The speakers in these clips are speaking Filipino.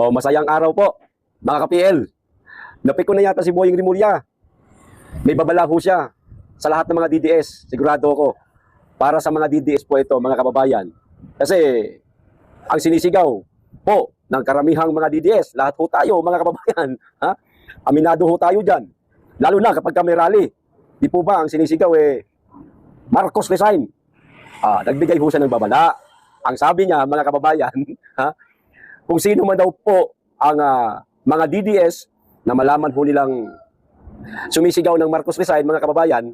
O, masayang araw po, mga ka-PL. Napiko na yata si Boying Rimulya. May babala ho siya sa lahat ng mga DDS, sigurado ko. Para sa mga DDS po ito, mga kababayan. Kasi, ang sinisigaw po ng karamihang mga DDS, lahat ho tayo, mga kababayan, ha? Aminado ho tayo dyan. Lalo na kapag kami rally. Di po ba ang sinisigaw Marcos resign. Nagbigay ho siya ng babala. Ang sabi niya, mga kababayan, ha? Kung sino man daw po ang mga DDS na malaman ho nilang sumisigaw ng Marcos resign, mga kababayan,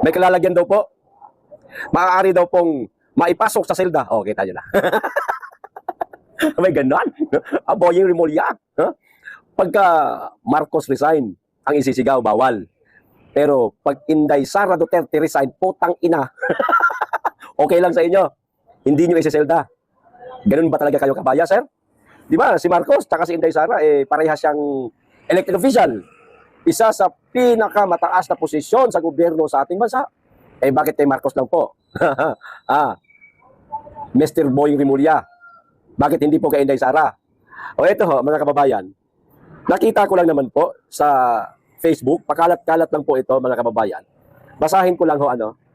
may kalalagyan daw po. Maaari daw pong maipasok sa selda. O, kita nyo na. May ganon. Boying Rimulya. Huh? Pagka Marcos resign, ang isisigaw, bawal. Pero pag Inday Sara Duterte resign, putang ina. Okay lang sa inyo. Hindi nyo isiselda. Ganun ba talaga kayo kabaya, sir? Di ba? Si Marcos, tsaka si Inday Sara, parehas siyang elected official. Isa sa pinakamataas na posisyon sa gobyerno sa ating bansa. Bakit kay Marcos lang po? Mr. Boying Rimulya. Bakit hindi po kay Inday Sara? O ito ho, mga kababayan. Nakita ko lang naman po sa Facebook, pakalat-kalat lang po ito, mga kababayan. Basahin ko lang ho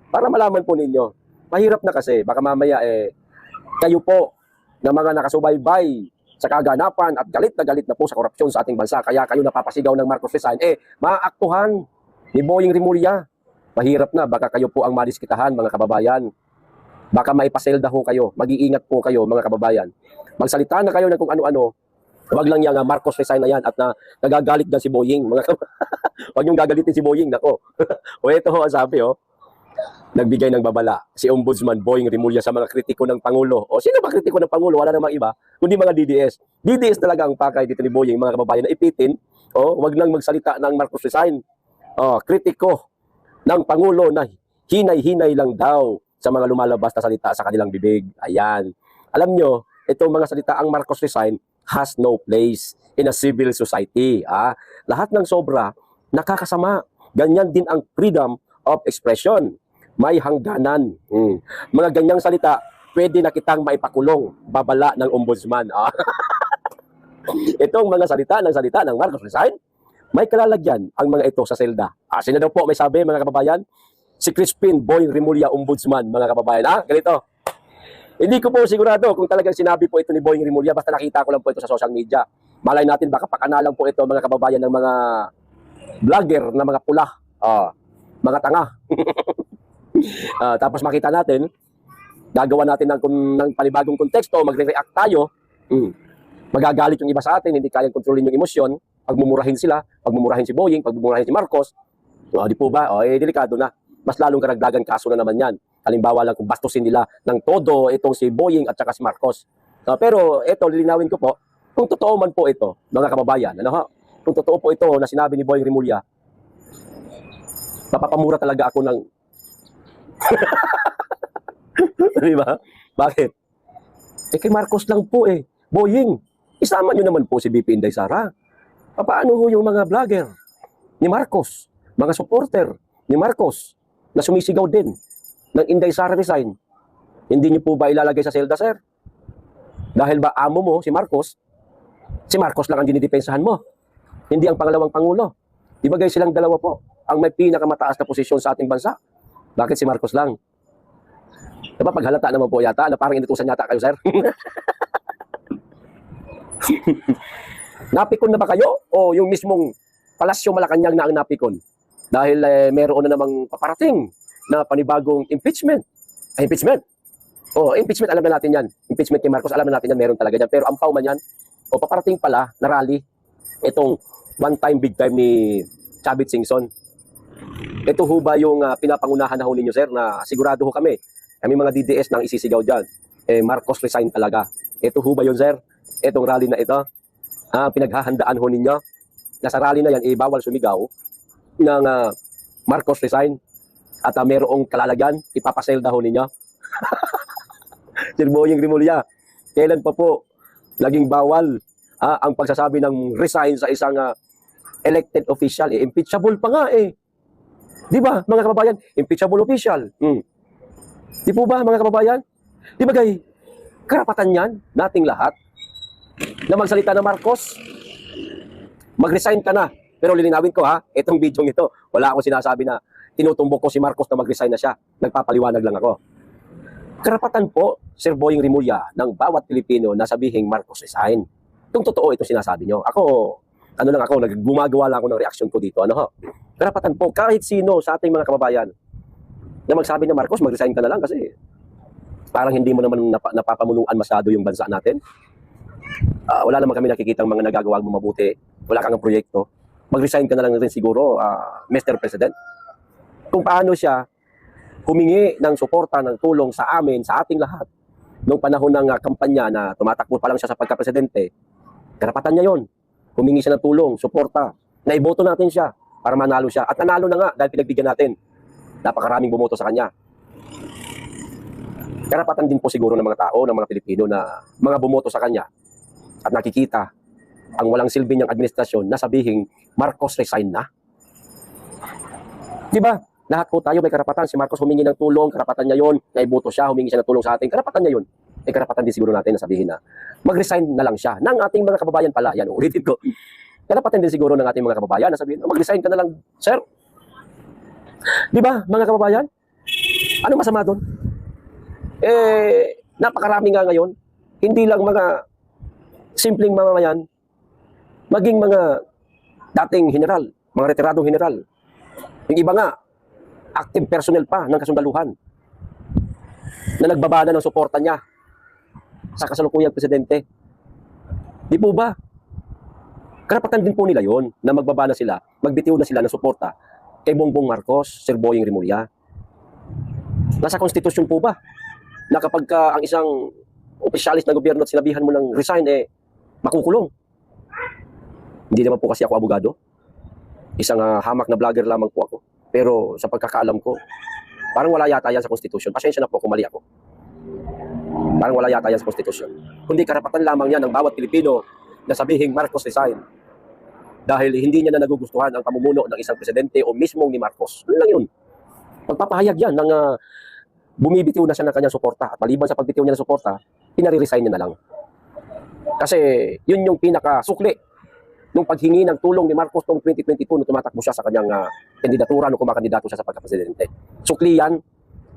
para malaman po ninyo. Mahirap na kasi, baka mamaya kayo po na mga nakasubaybay sa kaganapan at galit na po sa korupsyon sa ating bansa, kaya kayo napapasigaw ng Marcos resign, maaaktuhan ni Boying Rimulya. Mahirap na, baka kayo po ang madiskitahan, mga kababayan. Baka maipaselda ho kayo, mag-iingat po kayo, mga kababayan. Magsalita na kayo ng kung ano-ano. Wag lang yung Marcos resign na yan at nagagalit na si Boying. Wag yung gagalitin si Boying, nako. O ito ho ang sabi, nagbigay ng babala si Ombudsman Boying Rimulya sa mga kritiko ng Pangulo. O sino ba kritiko ng Pangulo? Wala namang iba, kundi mga DDS. DDS talaga ang pakay dito ni Boying, mga kababayan, na ipitin. Wag lang magsalita ng Marcos resign. Kritiko ng Pangulo na hinay-hinay lang daw sa mga lumalabas na salita sa kanilang bibig. Ayan. Alam nyo, itong mga salita ang Marcos resign has no place in a civil society. Lahat ng sobra, nakakasama. Ganyan din ang freedom of expression. May hangganan. Mga ganyang salita, pwede na kitang maipakulong. Babala ng ombudsman. Itong mga salita ng Marcos resign, may kalalagyan ang mga ito sa selda. Sino daw po may sabi, mga kababayan? Si Crispin Boying Rimulya, ombudsman, mga kababayan. Ganito. Hindi ko po sigurado kung talagang sinabi po ito ni Boying Rimulya, basta nakita ko lang po ito sa social media. Malay natin baka pakanalang po ito, mga kababayan, ng mga vlogger na mga pula, mga tanga. Tapos makita natin, gagawa natin ng panibagong konteksto, magre-react tayo, magagalit yung iba sa atin, hindi kayang kontrolin yung emosyon, pagmumurahin sila, pagmumurahin si Boying, pagmumurahin si Marcos. Di po ba? Delikado na. Mas lalong karagdagan kaso na naman yan. Halimbawa lang kung bastusin nila ng todo itong si Boying at saka si Marcos. Pero ito, lilinawin ko po, kung totoo man po ito, mga kababayan, kung totoo po ito na sinabi ni Boying Rimulya, mapapamura talaga ako ng... Di ba? Bakit? Kay Marcos lang po Boying, isama nyo naman po si BP Inday Sara. Paano ho yung mga vlogger ni Marcos, mga supporter ni Marcos, na sumisigaw din ng Inday Sara resign? Hindi niyo po ba ilalagay sa selda, sir? Dahil ba amo mo, si Marcos lang ang dinidepensahan mo. Hindi ang pangalawang pangulo. Di ba guys, silang dalawa po ang may pinakamataas na posisyon sa ating bansa? Bakit si Marcos lang? Diba paghalata naman po yata na parang inutusan yata kayo, sir? Napikon na ba kayo? O yung mismong Palasyo Malacanang na ang napikon? Dahil meron na namang paparating na panibagong impeachment. Impeachment. Impeachment, alam na natin yan. Impeachment kay Marcos, alam na natin yan, meron talaga yan. Pero ampaw man yan, paparating pala na rally, itong one time, big time ni Chavit Singson. Ito ho ba yung pinapangunahan na ho ninyo, sir, na sigurado ho kami mga DDS nang isisigaw dyan, Marcos resign talaga. Ito ho ba yun, sir? Itong rally na ito, pinaghahandaan ho ninyo, na sa rally na yan, bawal sumigaw ng Marcos resign at merong kalalagyan, ipapaselda ho ninyo. Sir Boying Rimulya, kailan pa po naging bawal ang pagsasabi ng resign sa isang elected official? Impeachable pa nga Di ba, mga kababayan? Impeachable official. Di po ba, mga kababayan? Di ba, karapatan yan, nating lahat, na magsalita na Marcos, mag-resign ka na. Pero lilinawin ko ha, itong video ito, wala akong sinasabi na tinutumbok ko si Marcos na mag-resign na siya. Nagpapaliwanag lang ako. Karapatan po, Sir Boying Rimulya, ng bawat Pilipino na sabihing Marcos resign. Kung totoo ito sinasabi nyo. Ako, gumagawa lang ako ng reaksyon ko dito. Ano ho? Karapatan po, kahit sino sa ating mga kababayan na magsabi na Marcos, mag-resign ka na lang kasi parang hindi mo naman napapamunuan masyado yung bansa natin. Wala naman kami nakikitang mga nagagawa mo mabuti. Wala kang proyekto. Mag-resign ka na lang rin siguro, Mr. President. Kung paano siya humingi ng suporta, ng tulong sa amin, sa ating lahat, noong panahon ng kampanya na tumatakbo pa lang siya sa pagka-presidente, karapatan niya yon. Humingi siya ng tulong, suporta, naiboto natin siya para manalo siya. At nanalo na nga dahil pinagbigyan natin. Napakaraming bumoto sa kanya. Karapatan din po siguro ng mga tao, ng mga Pilipino na mga bumoto sa kanya at nakikita ang walang silbi niyang administrasyon na sabihing Marcos resign na. Di ba? Lahat po tayo may karapatan. Si Marcos humingi ng tulong, karapatan niya yon. Naiboto siya, humingi siya ng tulong sa atin, karapatan niya yon. Karapatan din siguro natin na sabihin na mag-resign na lang siya. Ng ating mga kababayan pala, yan, ulitin ko. Karapatan din siguro ng ating mga kababayan na sabihin, mag-resign ka na lang, sir. Di ba, mga kababayan? Ano masama doon? Napakarami nga ngayon, hindi lang mga simpleng mamamayan, maging mga dating general, mga retiradong general. Yung iba nga, active personnel pa ng kasundaluhan na nagbabana ng suporta niya sa kasalukuyang presidente. Di po ba? Karapatan din po nila yon na magbabana sila, magbitiw na sila ng suporta kay Bongbong Marcos, Sir Boying Rimulya. Nasa konstitusyon po ba na kapag ang isang opisyalis ng gobyerno at sinabihan mo ng resign, makukulong? Hindi naman po kasi ako abogado. Isang hamak na vlogger lamang po ako. Pero sa pagkakaalam ko, parang wala yata yan sa konstitusyon. Pasensya na po kung mali ako. Parang wala yata yan sa konstitusyon. Kundi karapatan lamang yan ng bawat Pilipino na sabihing Marcos resign. Dahil hindi niya na nagugustuhan ang pamumuno ng isang presidente o mismong ni Marcos. Ano lang yun? Magpapahayag yan ng bumibitiw na siya ng kanyang suporta. At maliban sa pagbitiw niya ng suporta, pinare-resign niya na lang. Kasi yun yung pinakasukli nung paghingi ng tulong ni Marcos noong 2022 nung tumatakbo siya sa kanyang kandidatura nung kumakandidato siya sa pagka-presidente. Sukli yan,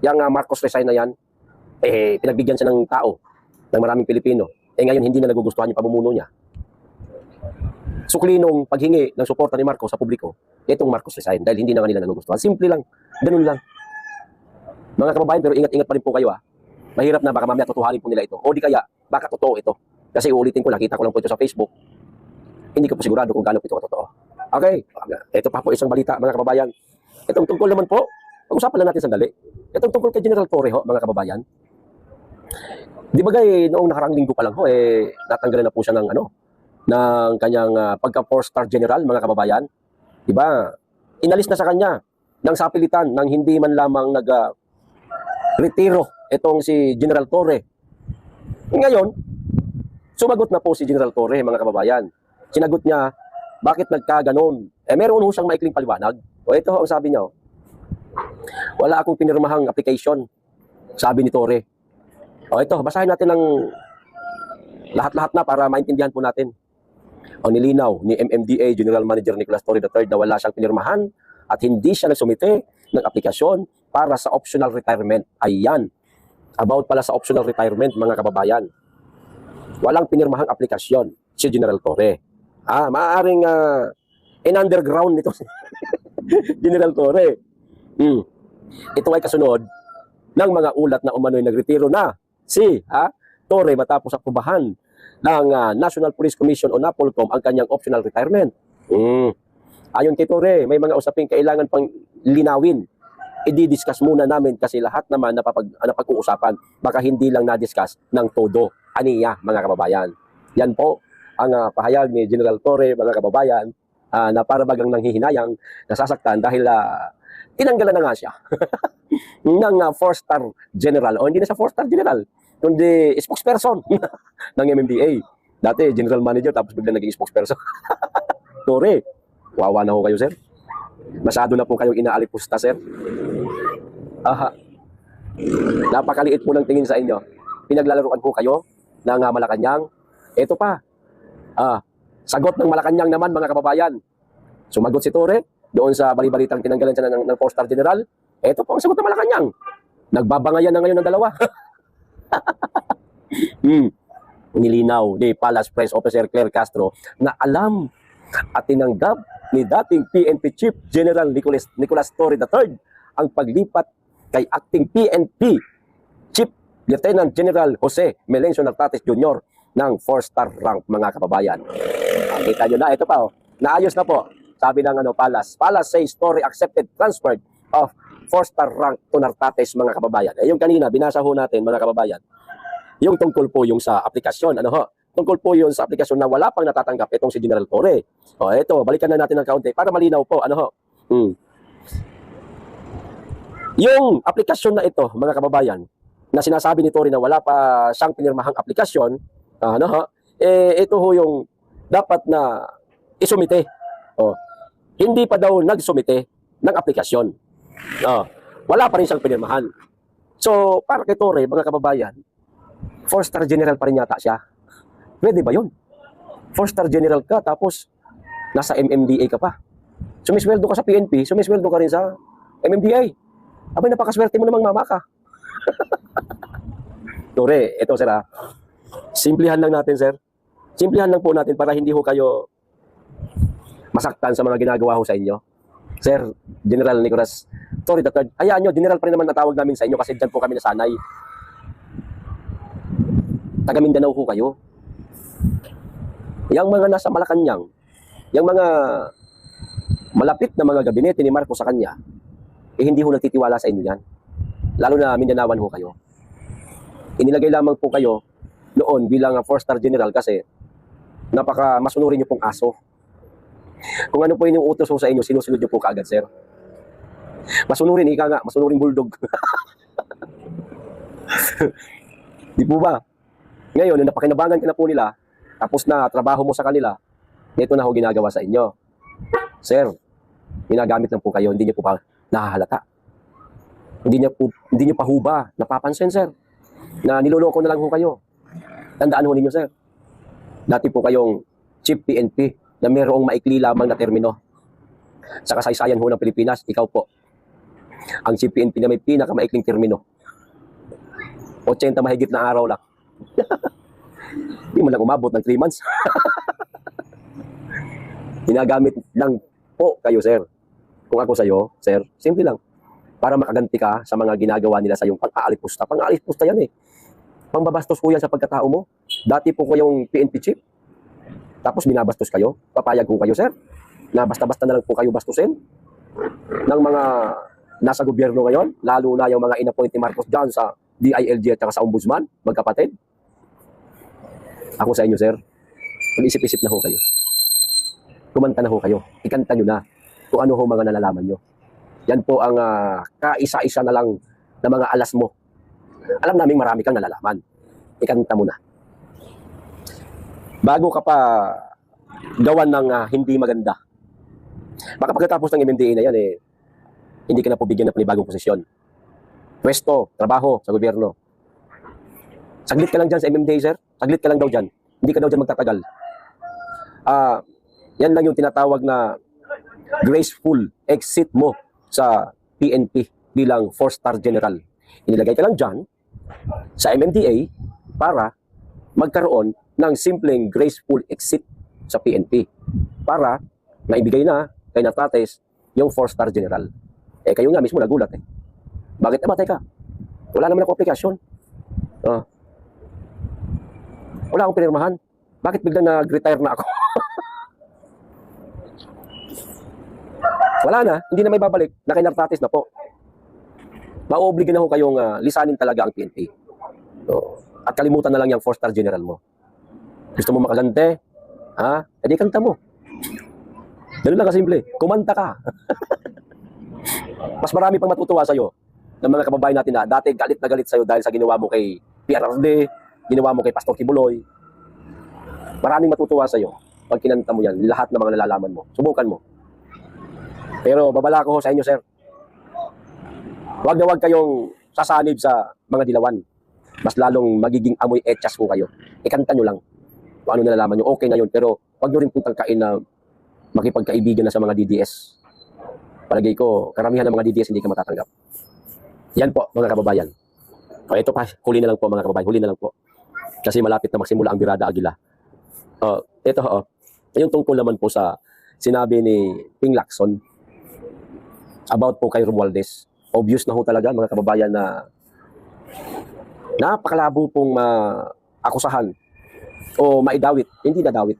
yung Marcos resign na yan, pinagbigyan siya ng tao, ng maraming Pilipino. Ngayon hindi na nagugustuhan yung pamumuno niya. Sukli nung paghingi ng suporta ni Marcos sa publiko, itong Marcos resign dahil hindi na nga nila nagugustuhan. Simple lang, ganun lang. Mga kababayan, pero ingat-ingat pa rin po kayo Mahirap na baka mamaya tutuhanin po nila ito. O di kaya, baka totoo ito. Kasi uulitin ko, nakita ko lang po ito sa Facebook. Hindi ko po sigurado kung gaano ito totoo. Okay, ito pa po isang balita mga kababayan. Itong tungkol naman po, pag-usapan lang natin sandali. Itong tungkol kay General Torre mga kababayan. Di ba noong nakarang linggo pa lang natanggalan na po siya ng ng kanyang pagka 4-star general mga kababayan. Di ba? Inalis na sa kanya ng sapilitan nang hindi man lamang retiro itong si General Torre. Ngayon, sumagot na po si General Torre mga kababayan. Sinagot niya, bakit nagkaganon? Meron ho siyang maikling paliwanag. Ito ang sabi niya. Wala akong pinirmahang application, sabi ni Torre. Ito, basahin natin ng lahat-lahat na para maintindihan po natin. Nilinaw ni MMDA General Manager Nicolas Torre III na wala siyang pinirmahan at hindi siya nagsumite ng aplikasyon para sa optional retirement. Ayan. About pala sa optional retirement, mga kababayan. Walang pinirmahang aplikasyon si General Torre. Maaaring in-underground nito si General Torre. Ito ay kasunod ng mga ulat na umano'y nagretiro na si Torre matapos aprubahan ng National Police Commission o NAPOLCOM ang kanyang optional retirement. Ayon kay Torre, may mga usaping kailangan pang linawin. I-discuss muna namin kasi lahat naman napag-uusapan. Baka hindi lang na-discuss ng todo. Aniya, mga kababayan. Yan po ang pahayag ni General Torre, mga kababayan, na para bagang nanghihinayang, nasasaktan dahil tinanggalan na nga siya ng 4-star general. Hindi na siya 4-star general, kundi spokesperson ng MMDA. Dati, general manager, tapos bigla naging spokesperson. Torre, wawa na ho kayo, sir. Masyado na po kayong inaalipusta, sir. Napakaliit po ng tingin sa inyo. Pinaglalaruan po kayo ng Malacanang. Ito pa, Sagot ng Malacanang naman mga kababayan. Sumagot si Torre doon sa bali-balitang tinanggalan siya ng 4-star general. Ito po ang sagot ng Malacanang. Nagbabangayan na ngayon ng dalawa. Nilinaw ni Palace Press Officer Claire Castro na alam at tinanggap ni dating PNP Chief General Nicolas Torre III ang paglipat kay acting PNP Chief Lieutenant General Jose Melencio Nartates Jr. ng 4-star rank mga kababayan. Kita nyo na, ito pa naayos na po. Sabi ng Palace says Torre accepted transfer of 4-star rank to Nartates mga kababayan. Yung kanina, binasa ho natin mga kababayan. Yung tungkol po yung sa aplikasyon. Tungkol po yun sa aplikasyon na wala pang natatanggap itong si General Torre. Ito, balikan na natin ng kaunti para malinaw po. Yung aplikasyon na ito, mga kababayan, na sinasabi ni Torre na wala pa siyang pinirmahang aplikasyon, ito ho yung dapat na isumite. Hindi pa daw nagsumite ng aplikasyon. Wala pa rin siyang pinirmahan. So, para kay Torre, mga kababayan, 4-star general pa rin yata siya. Pwede ba yun? 4-star general ka, tapos nasa MMDA ka pa. Sumisweldo ka sa PNP, sumisweldo ka rin sa MMDA. Abay, napakaswerte mo namang mama ka. Torre, ito sir simplihan lang natin sir. Simplihan lang po natin para hindi ho kayo masaktan sa mga ginagawa ho sa inyo. Sir, General Nicolas Torre III, hayaan nyo, general pa rin naman natawag namin sa inyo kasi dyan po kami nasanay. Taga Mindanao ho kayo. Yang mga nasa Malacanang, yung mga malapit na mga gabinete ni Marcos sa kanya, hindi ho nagtitiwala sa inyo yan. Lalo na Mindanaoan ho kayo. Inilagay lamang po kayo noon bilang 4-star general kasi napaka masunurin nyo pong aso. Kung ano po yung utos ho sa inyo, sinusunod nyo po kaagad, sir. Masunurin, ika nga, masunurin bulldog. Di po ba? Ngayon, napakinabangan ka na po nila, tapos na trabaho mo sa kanila, ito na ho ginagawa sa inyo. Sir, ginagamit lang po kayo, hindi niyo po pa nahahalata. Hindi niyo pa ho ba napapansin, sir, na niloloko na lang ho kayo. Tandaan ho ninyo, sir. Dati po kayong Chief PNP na mayroong maikli lamang na termino. Sa kasaysayan ho ng Pilipinas, ikaw po ang Chief PNP na may pinakamaikling termino. 80 mahigit na araw lang. Hindi mo lang umabot ng 3 months. Ginagamit lang po kayo, sir. Kung ako sa'yo, sir, simple lang. Para makaganti ka sa mga ginagawa nila sa iyong pang-aalipusta. Pang-aalipusta yan eh. Pangbabastos po yan sa pagkatao mo. Dati po kayong PNP chief. Tapos binabastos kayo. Papayag po kayo, sir. Na basta-basta na lang po kayo bastusin ng mga nasa gobyerno ngayon. Lalo na yung mga inappoint ni Marcos dyan sa DILG at sa Ombudsman. Magkapatid. Ako sa inyo, sir. Mag-isip-isip na ho kayo. Kumanta na ho kayo. Ikanta nyo na kung ano ho mga nalalaman nyo. Yan po ang kaisa-isa na lang na mga alas mo. Alam namin marami kang nalalaman. Ikanta mo na. Bago ka pa gawan ng hindi maganda. Baka pagkatapos ng MMDA na yan, hindi ka na po bigyan ng panibagong posisyon. Pwesto, trabaho sa gobyerno. Saglit ka lang dyan sa MMDA, sir. Saglit ka lang daw dyan. Hindi ka daw dyan magtatagal. Yan lang yung tinatawag na graceful exit mo sa PNP bilang 4-star general. Inilagay ka lang dyan sa MMDA para magkaroon ng simpleng graceful exit sa PNP para maibigay na kay Nartates yung 4-star general. Kayo nga mismo nagulat eh. Bakit namatay ka? Wala naman ako aplikasyon. Wala akong pinirmahan. Bakit biglang nag-retire na ako? Wala na, hindi na may babalik. Na kay Nartates na po. Mauobligan na ho kayong lisanin talaga ang PNP. At kalimutan na lang yung 4-star general mo. Gusto mo makagante? Edi kanta mo. Ganun lang kasimple. Kumanta ka. Mas marami pang matutuwa sa'yo ng mga kababayan natin na dati galit na galit sa'yo dahil sa ginawa mo kay PRRD, ginawa mo kay Pastor Kibuloy. Maraming matutuwa sa'yo pag kinanta mo yan, lahat ng mga nalalaman mo. Subukan mo. Pero babala ko sa inyo, sir. Huwag na huwag kayong sasanib sa mga dilawan. Mas lalong magiging amoy etchas ko kayo. Ikanta nyo lang. kung ano nalalaman nyo, okay na yun. Pero huwag nyo rin pong tangkain na makipagkaibigan na sa mga DDS. Palagay ko, karamihan ng mga DDS hindi ka matatanggap. Yan po, mga kababayan. O, ito pa, huli na lang po mga kababayan, huli na lang po. Kasi malapit na magsimula ang Birada Aguila. Ito, yung tungkol naman po sa sinabi ni Ping Lacson about po kay Romualdez. Obvious na ho talaga mga kababayan na napakalabo pong akusahan o maidawit, hindi nadawit,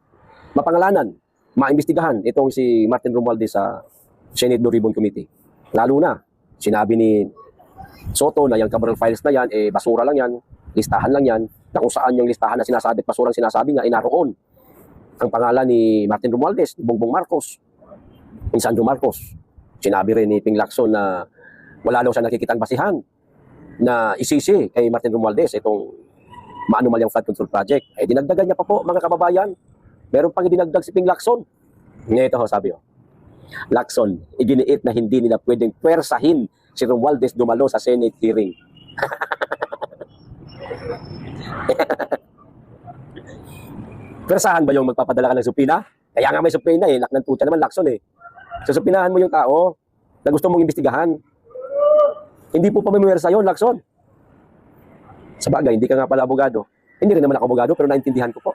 mapangalanan, maimbestigahan itong si Martin Romualdez sa Senate Blue Ribbon Committee. Lalo na, sinabi ni Soto na yung Cabral files na yan, basura lang yan, listahan lang yan, na kung saan yung listahan na sinasabi at basurang sinasabi niya, naroon ang pangalan ni Martin Romualdez, ni Bongbong Marcos, ni Sandro Marcos. Sinabi rin ni Ping Lacson na wala daw siya nakikitang basihan na isisi kay Martin Romualdez itong maanumalyang flood control project. Dinagdagan niya pa po mga kababayan. Meron pang dinagdag si Ping Lacson. Ito sabi Lacson, iginiit na hindi nila pwedeng pwersahin si Romualdez dumalo sa Senate hearing. Pwersahan ba yung magpapadala ka ng supina? Kaya nga may supina naknan tutya naman Lacson So supinahan mo yung tao na gusto mong imbestigahan. Hindi po pamimwersa yun, Lacson. Sa bagay, hindi ka nga pala abogado. Hindi rin naman ako abogado, pero naintindihan ko po.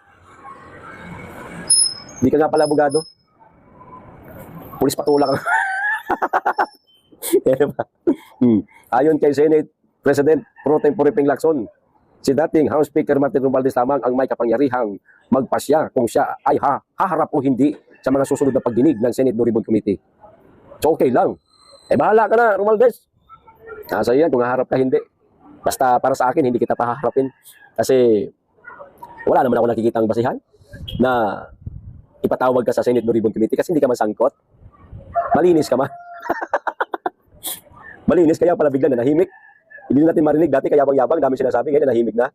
Hindi ka nga pala abogado. Pulis patula ka. Ayon kay Senate President Pro Tempore Ping Lacson, si dating House Speaker Martin Romualdez lamang ang may kapangyarihang magpasya kung siya ay haharap o hindi sa mga susunod na pagdinig ng Senate Blue Ribbon Committee. So okay lang. Bahala ka na, Romualdez. Nasa yan, kung haharap ka, hindi. Basta para sa akin, hindi kita pahaharapin. Kasi wala naman ako nakikitang basihan na ipatawag ka sa Senate Blue Ribbon Committee kasi hindi ka man sangkot. Malinis ka man. Malinis, kaya pala bigla na nahimik. Hindi natin marinig. Dati kaya yabang-yabang, dami sinasabi, ngayon nahimik na.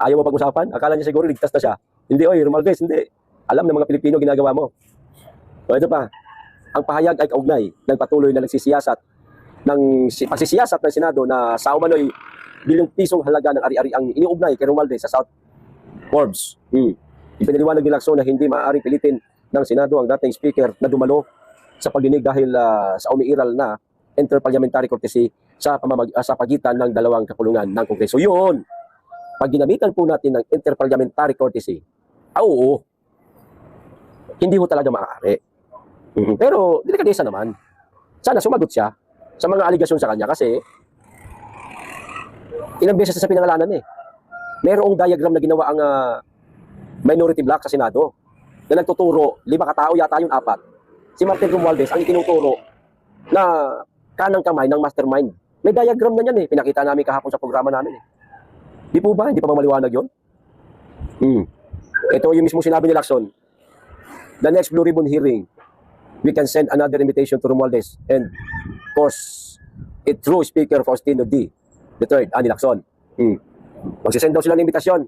Ayaw mo pag-usapan? Akala niya siguro ligtas na siya. Hindi, Romualdez, hindi. Alam ng mga Pilipino ginagawa mo. O ito pa, ang pahayag ay kaugnay ng patuloy na nagsisiyasat ng pagsisiyasat ng Senado na sa umano'y bilyong pisong halaga ng ari-ari ang iniugnay kay Romualdez sa South Forbes. Ipinaliwanag ni Lacson na hindi maaaring pilitin ng Senado ang dating speaker na dumalo sa pagdinig dahil sa umiiral na interparliamentary courtesy sa pagitan ng dalawang kapulungan ng Kongreso. Yun, pag ginamitan po natin ng interparliamentary courtesy, oo, hindi ho talaga maaari. Pero delikadesa naman. Sana sumagot siya sa mga aligasyon sa kanya kasi ilang beses sa pinangalanan Merong diagram na ginawa ang minority block sa Senado na nagtuturo, 5 katao yata yung 4. Si Martin Romualdez ang itinuturo na kanang kamay ng mastermind. May diagram na yan Pinakita namin kahapon sa programa namin Di po ba? Hindi pa ba maliwanag yun? Ito yung mismo sinabi ni Lacson. The next Blue Ribbon hearing, we can send another invitation to Romualdez and of course, it through Speaker Faustino D. the third, ni Lacson. Magsisend daw sila ng invitasyon.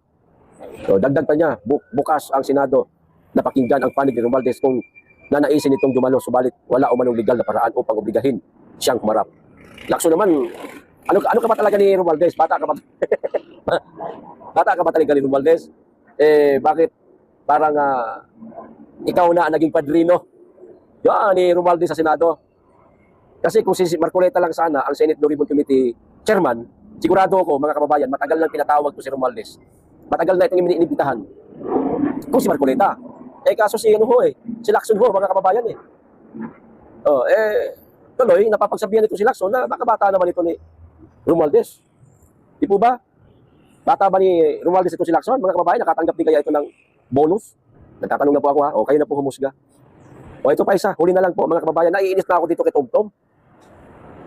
So, dagdag pa niya, bukas ang Senado na pakinggan ang panig ni Romualdez kung nanaisin itong dumalo, subalit wala umanong legal na paraan upang obligahin siyang kumarap. Lacson naman, ano ka ba talaga ni Romualdez? Bata ka ba? Bata ka ba talaga ni Romualdez? Bakit parang ikaw na ang naging padrino ni Romualdez sa Senado? Kasi kung si Marcoleta lang sana ang Senate Blue Ribbon Committee chairman, sigurado ako mga kababayan, matagal nang pinatawag to si Romualdez. Matagal na itong iniimbitahan. Kung si Marcoleta. Kaso si si Lacson mga kababayan tuloy, napapagsabihan nito si Lacson na baka bata naman ito ni Romualdez. Di po ba? Bata ba ni Romualdez ito si Lacson? Mga kababayan, nakatanggap din kaya ito ng bonus? Nagtatanong na po ako o kayo na po humusga. O ito pa isa, huli na lang po mga kababayan, naiinis na ako dito kay TomTom.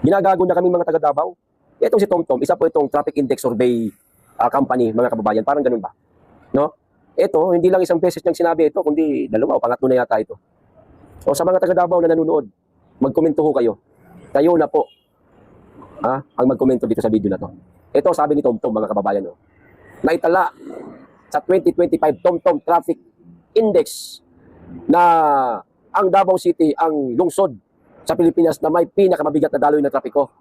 Ginagago na kami mga taga Davao. Itong si TomTom, isa po itong traffic index survey company, mga kababayan. Parang ganun ba? No? Ito, hindi lang isang beses niyang sinabi ito, kundi 2 o 3 na yata ito. O sa mga taga Davao na nanonood, magkomento ho kayo. Kayo na po ang magkomento dito sa video na to. Ito sabi ni TomTom mga kababayan. Naitala sa 2025 TomTom Traffic Index na ang Davao City ang lungsod sa Pilipinas na may pinakamabigat na daloy ng trapiko.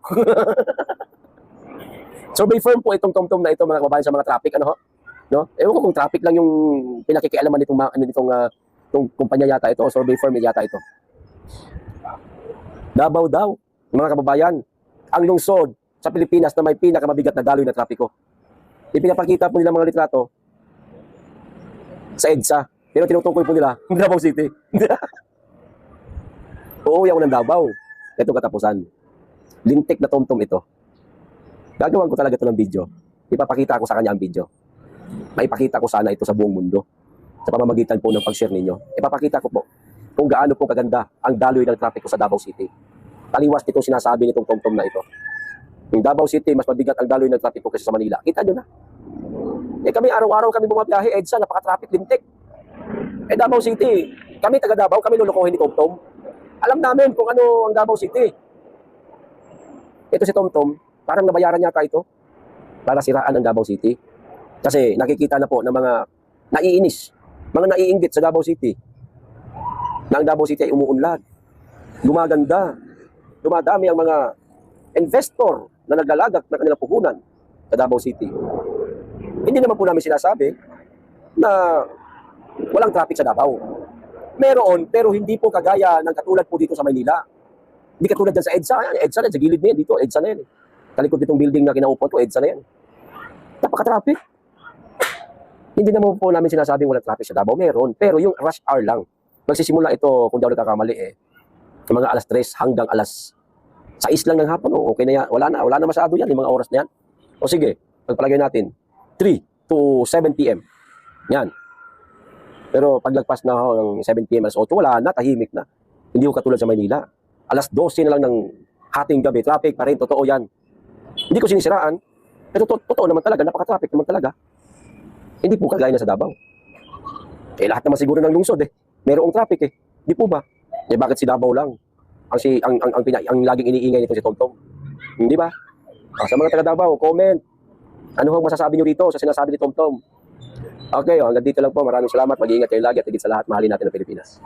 Survey firm po itong TomTom na ito mga kababayan sa mga traffic. No? Ewan ko kung traffic lang yung pinakikialaman itong kumpanya yata ito o survey firm yata ito. Davao daw, mga kababayan, ang lungsod sa Pilipinas na may pinakamabigat na daloy na trapiko. Ipinapakita po nila mga litrato sa EDSA. Pero tinutukoy po nila Davao City. Uuwi ako ng Davao. Ito katapusan. Lintik na tomtom ito. Gagawan ko talaga ito ng video. Ipapakita ko sa kanya ang video. Maipakita ko sana ito sa buong mundo. Sa pamamagitan po ng pag-share ninyo. Ipapakita ko po kung gaano po kaganda ang daloy ng trapiko sa Davao City. Taliwas nitong sinasabi nitong tomtom na ito. Yung Davao City, mas mabigat ang daloy ng trapiko kaysa sa Manila. Kita nyo na. Kami araw-araw kami bumabiyahe, EDSA, napaka-traffic, lintik. Davao City, kami taga Davao, kami lulukohin ni Tomtom. Alam namin kung ano ang Davao City. Ito si Tomtom, parang nabayaran yata ito para siraan ang Davao City. Kasi nakikita na po ng mga naiinis, mga naiinggit sa Davao City. Na ang Davao City ay umuunlad, gumaganda, dumadami ang mga investor na naglalagak ng kanilang puhunan sa Davao City. Hindi naman po namin sinasabi na walang traffic sa Davao. Meron, pero hindi po kagaya ng katulad po dito sa Maynila. Hindi katulad dyan sa EDSA. EDSA na, sa gilid na yan. Dito, EDSA na yan. Talikod ditong building na kinaupuan to, EDSA na yan. Napaka-traffic. Hindi naman po namin sinasabing walang traffic sa Davao. Meron, pero yung rush hour lang. Magsisimula ito, kung di ako nagkakamali mga alas 3 hanggang alas 6 lang ng hapon. Okay na yan. Wala na masyado yan, yung mga oras na yan. O sige, pagpalagay natin, 3 to 7 p.m. Yan. Pero paglagpas na ng 7 p.m. alas 8, wala na, tahimik na. Hindi ko katulad sa Maynila. Alas 12 na lang ng hating gabi, traffic pa rin, totoo yan. Hindi ko sinisiraan, pero totoo naman talaga, napaka-traffic naman talaga. Hindi po kagaya na sa Davao. Lahat naman siguro ng lungsod merong traffic Hindi po ba? Bakit si Davao lang? Ang laging iniingay nito si Tomtom. Hindi ba? Sa mga taga Davao, comment. Ano ang masasabi niyo dito sa sinasabi ni Tomtom? Okay, hanggang dito lang po. Maraming salamat. Mag-iingat kayo lagi at higit sa lahat, mahalin natin ang Pilipinas.